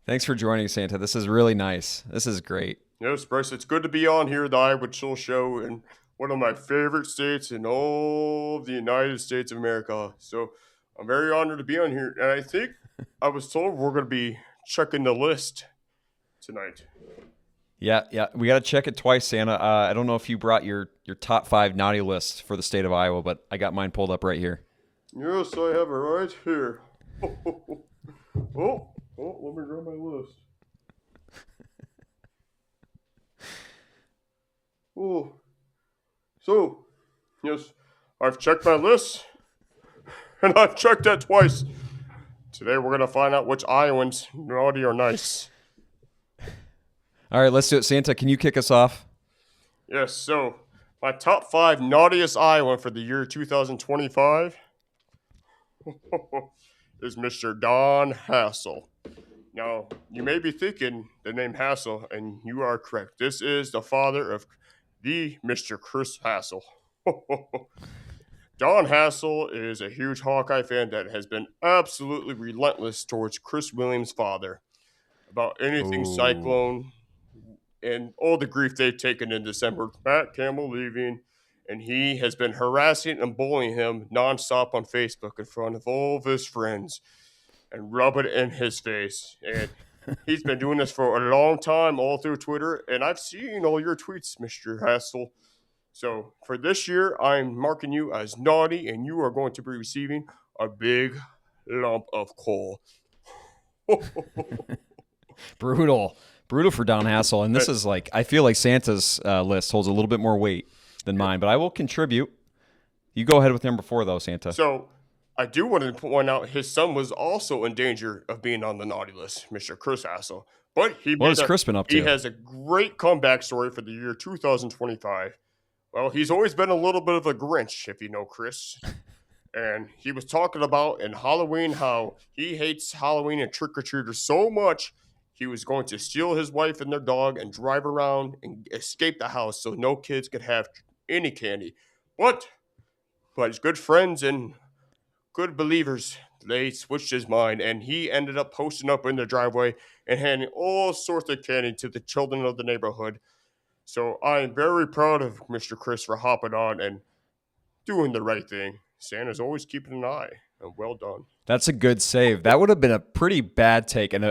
Speaker 2: Thanks for joining, Santa. This is really nice. This is great.
Speaker 3: Yes, Bryce, it's good to be on here, the Iowa Chill Show, in one of my favorite states in all the United States of America. So I'm very honored to be on here. And I think I was told we're going to be checking the list tonight.
Speaker 2: Yeah. We got to check it twice, Santa. I don't know if you brought your top 5 naughty list for the state of Iowa, but I got mine pulled up right here.
Speaker 3: Yes, I have it right here. Oh, let me grab my list. Oh, so, yes, I've checked my list, and I've checked that twice. Today we're going to find out which Iowans, naughty or nice.
Speaker 2: All right, let's do it. Santa, can you kick us off?
Speaker 3: Yes, so my top 5 naughtiest Iowan for the year 2025 is Mr. Don Hassel. Now, you may be thinking the name Hassel, and you are correct. This is the father of the Mr. Chris Hassel. Don Hassel is a huge Hawkeye fan that has been absolutely relentless towards Chris Williams' father about anything
Speaker 2: Ooh.
Speaker 3: Cyclone and all the grief they've taken in December. Matt Campbell leaving, and he has been harassing and bullying him nonstop on Facebook in front of all of his friends and rub it in his face. And he's been doing this for a long time, all through Twitter, and I've seen all your tweets, Mr. Hassel. So for this year, I'm marking you as naughty, and you are going to be receiving a big lump of coal.
Speaker 2: Brutal for Don Hassel. And this is like, I feel like Santa's list holds a little bit more weight than mine, but I will contribute. You go ahead with number 4, though, Santa.
Speaker 3: So I do want to point out his son was also in danger of being on the naughty list, Mr. Chris Hassel. But
Speaker 2: what has Chris been up to?
Speaker 3: He has a great comeback story for the year 2025. Well, he's always been a little bit of a Grinch, if you know Chris. And he was talking about in Halloween how he hates Halloween and trick-or-treaters so much he was going to steal his wife and their dog and drive around and escape the house so no kids could have any candy. But his good friends and good believers, they switched his mind, and he ended up posting up in the driveway and handing all sorts of candy to the children of the neighborhood. So I'm very proud of Mr. Chris for hopping on and doing the right thing. Santa's always keeping an eye, and well done.
Speaker 2: That's a good save. That would have been a pretty bad take, and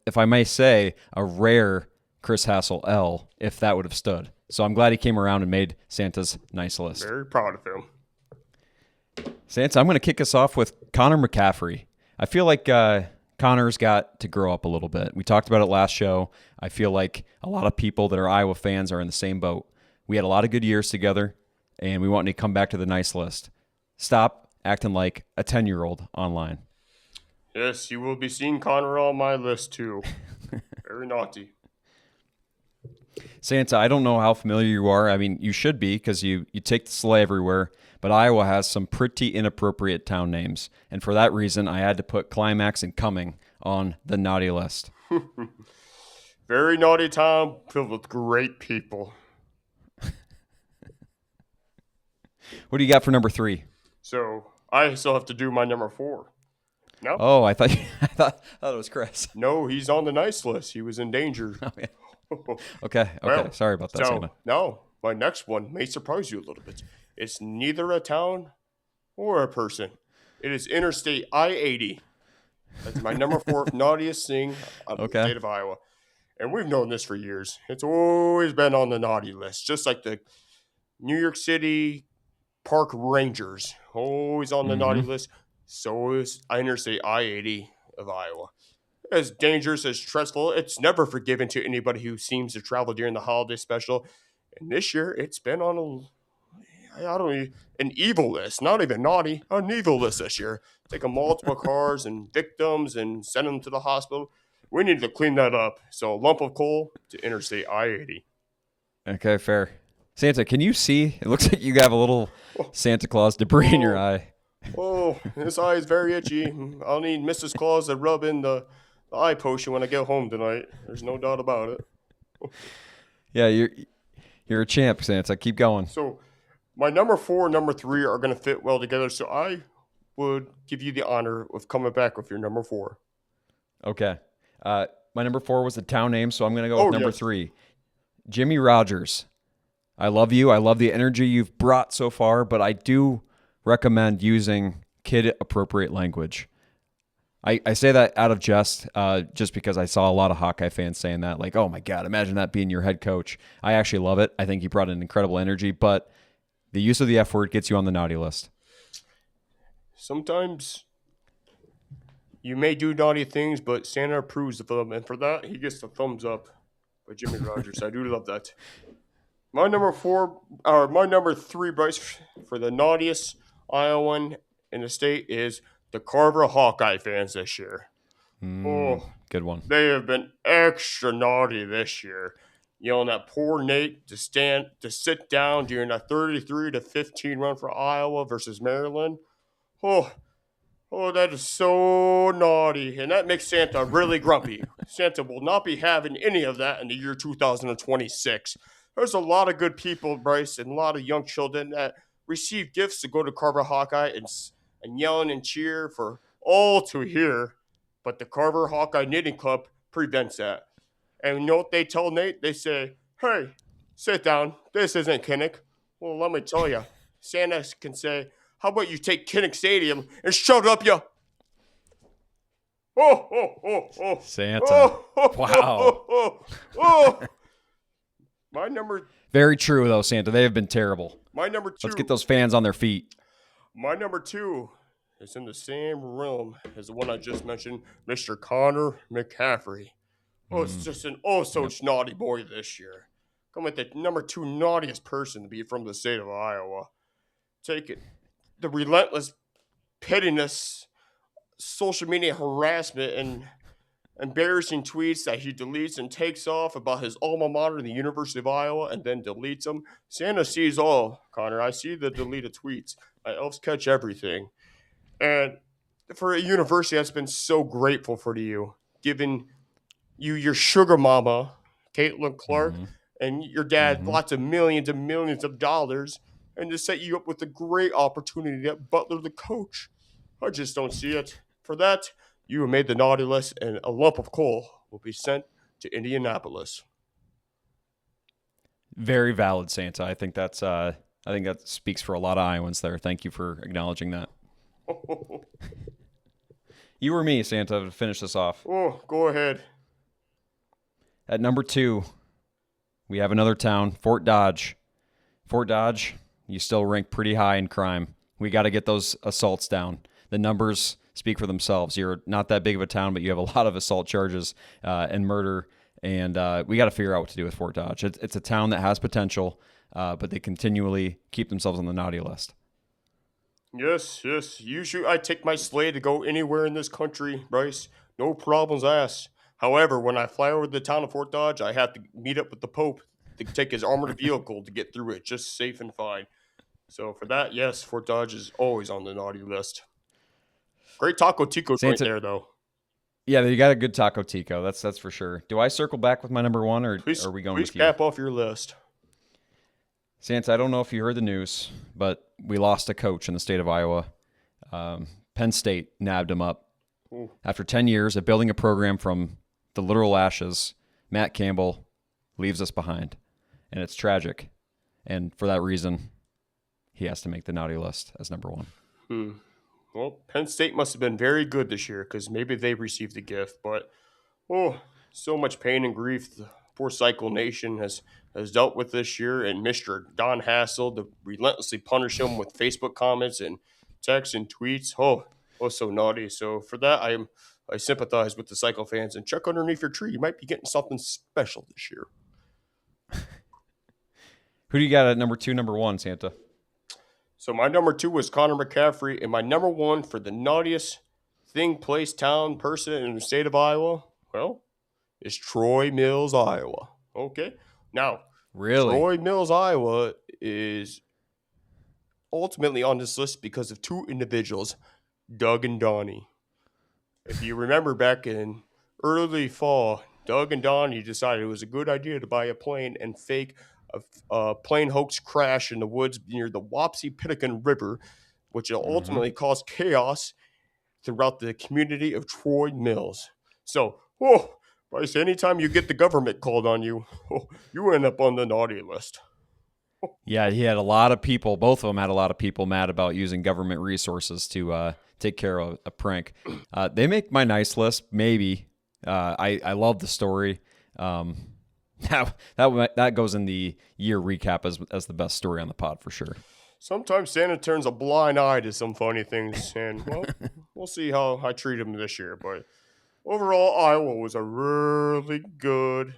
Speaker 2: if I may say, a rare Chris Hassel L if that would have stood. So I'm glad he came around and made Santa's nice list.
Speaker 3: Very proud of him.
Speaker 2: Santa, I'm going to kick us off with Connor McCaffrey. I feel like Connor's got to grow up a little bit. We talked about it last show. I feel like a lot of people that are Iowa fans are in the same boat. We had a lot of good years together, and we want to come back to the nice list. Stop acting like a 10-year-old online.
Speaker 3: Yes, you will be seeing Connor on my list too. Very naughty.
Speaker 2: Santa, I don't know how familiar you are. I mean, you should be because you take the sleigh everywhere. But Iowa has some pretty inappropriate town names. And for that reason, I had to put Climax and Cumming on the naughty list.
Speaker 3: Very naughty town filled with great people.
Speaker 2: What do you got for number 3?
Speaker 3: So I still have to do my number 4. No?
Speaker 2: Oh, I thought it was Chris.
Speaker 3: No, he's on the nice list. He was in danger.
Speaker 2: Oh, yeah. Okay. Well, sorry about that, Santa.
Speaker 3: No, my next one may surprise you a little bit. It's neither a town or a person. It is Interstate I-80. That's my number 4 naughtiest thing of the state of Iowa. And we've known this for years. It's always been on the naughty list, just like the New York City Park Rangers, always on the naughty list. So is Interstate I-80 of Iowa. As dangerous, as stressful, it's never forgiven to anybody who seems to travel during the holiday special. And this year, it's been on an evil list, not even naughty, an evil list this year. Taking multiple cars and victims and sending them to the hospital. We need to clean that up. So a lump of coal to Interstate I-80.
Speaker 2: Okay, fair. Santa, can you see? It looks like you have a little Santa Claus debris in your eye.
Speaker 3: Oh, this eye is very itchy. I'll need Mrs. Claus to rub in the eye potion when I get home tonight. There's no doubt about it.
Speaker 2: Yeah, you're a champ, Santa. Keep going.
Speaker 3: So my number 4 and number 3 are going to fit well together. So I would give you the honor of coming back with your number 4.
Speaker 2: Okay. My number 4 was the town name, so I'm going to go with
Speaker 3: Oh,
Speaker 2: number
Speaker 3: yes.
Speaker 2: 3. Jimmy Rogers. I love you. I love the energy you've brought so far, but I do recommend using kid-appropriate language. I say that out of jest, just because I saw a lot of Hawkeye fans saying that, like, oh my God, imagine that being your head coach. I actually love it. I think he brought an incredible energy, but the use of the F word gets you on the naughty list.
Speaker 3: Sometimes you may do naughty things, but Santa approves of them, and for that, he gets the thumbs up by Jimmy Rogers. I do love that. My number 3, Bryce, for the naughtiest Iowan in the state is the Carver Hawkeye fans this year.
Speaker 2: Good one.
Speaker 3: They have been extra naughty this year, yelling at poor Nate to sit down during a 33-15 run for Iowa versus Maryland. Oh, that is so naughty, and that makes Santa really grumpy. Santa will not be having any of that in the year 2026. There's a lot of good people, Bryce, and a lot of young children that receive gifts to go to Carver Hawkeye and yelling and cheer for all to hear. But the Carver Hawkeye Knitting Club prevents that. And you know what they tell Nate? They say, hey, sit down. This isn't Kinnick. Well, let me tell you, Santa can say, how about you take Kinnick Stadium and shut up, you? Oh.
Speaker 2: Santa.
Speaker 3: Oh.
Speaker 2: Wow.
Speaker 3: My number.
Speaker 2: Very true, though, Santa. They have been terrible.
Speaker 3: My number 2.
Speaker 2: Let's get those fans on their feet.
Speaker 3: My number 2 is in the same realm as the one I just mentioned, Mr. Connor McCaffrey. Oh, it's just an naughty boy this year. Come with the number 2 naughtiest person to be from the state of Iowa. Take it. The relentless pettiness, social media harassment, and embarrassing tweets that he deletes and takes off about his alma mater, the University of Iowa, and then deletes them. Santa sees all, Connor. I see the deleted tweets. My elves catch everything. And for a university that's been so grateful for you, giving you your sugar mama, Caitlin Clark, and your dad lots of millions and millions of dollars, and to set you up with a great opportunity at Butler, the coach. I just don't see it. For that, you have made the naughty list, and a lump of coal will be sent to Indianapolis.
Speaker 2: Very valid, Santa. I think that speaks for a lot of Iowans there. Thank you for acknowledging that. You or me, Santa, to finish this off.
Speaker 3: Oh, go ahead.
Speaker 2: At number 2, we have another town, Fort Dodge. Fort Dodge, you still rank pretty high in crime. We got to get those assaults down. The numbers speak for themselves. You're not that big of a town, but you have a lot of assault charges and murder, and we got to figure out what to do with Fort Dodge. It's a town that has potential, but they continually keep themselves on the naughty list.
Speaker 3: Yes. Usually I take my sleigh to go anywhere in this country, Bryce. No problems asked. However, when I fly over the town of Fort Dodge, I have to meet up with the Pope to take his armored vehicle to get through it, just safe and fine. So for that, yes, Fort Dodge is always on the naughty list. Great Taco Tico joint there, though.
Speaker 2: Yeah, you got a good Taco Tico. That's for sure. Do I circle back with my number 1, or are we going with you?
Speaker 3: Please cap off your list.
Speaker 2: Santa, I don't know if you heard the news, but we lost a coach in the state of Iowa. Penn State nabbed him up. Ooh. After 10 years of building a program from the literal ashes, Matt Campbell leaves us behind, and it's tragic. And for that reason, he has to make the naughty list as number 1.
Speaker 3: Well, Penn State must have been very good this year because maybe they received a gift. But, so much pain and grief the poor Cycle Nation has dealt with this year. And Mr. Don Hassel to relentlessly punish him with Facebook comments and texts and tweets. So naughty. So for that, I sympathize with the Cycle fans. And check underneath your tree. You might be getting something special this year.
Speaker 2: Who do you got at number 2, number 1, Santa?
Speaker 3: So my number 2 was Connor McCaffrey, and my number 1 for the naughtiest thing, place, town, person in the state of Iowa, well, is Troy Mills, Iowa. Okay. Now,
Speaker 2: really?
Speaker 3: Troy Mills, Iowa is ultimately on this list because of 2 individuals, Doug and Donnie. If you remember back in early fall, Doug and Donnie decided it was a good idea to buy a plane and fake a plane hoax crash in the woods near the Wapsie-Pittacon River which will ultimately cause chaos throughout the community of Troy Mills. So, Bryce, anytime you get the government called on you, you end up on the naughty list.
Speaker 2: Yeah, he had a lot of people. Both of them had a lot of people mad about using government resources to take care of a prank. They make my nice list, maybe. I love the story. That goes in the year recap as the best story on the pod for sure.
Speaker 3: Sometimes Santa turns a blind eye to some funny things, and well, we'll see how I treat him this year. But overall, Iowa was a really good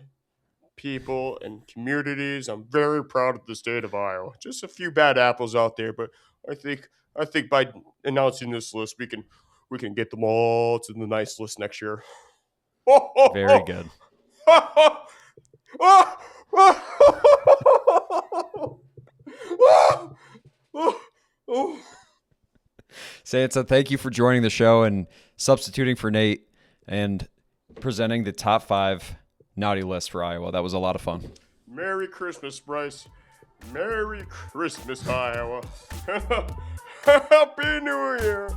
Speaker 3: people and communities. I'm very proud of the state of Iowa. Just a few bad apples out there, but I think by announcing this list, we can get them all to the nice list next year.
Speaker 2: Very good. Santa, thank you for joining the show and substituting for Nate and presenting the top 5 naughty list for Iowa. That was a lot of fun.
Speaker 3: Merry Christmas, Bryce. Merry Christmas, Iowa. Happy New Year.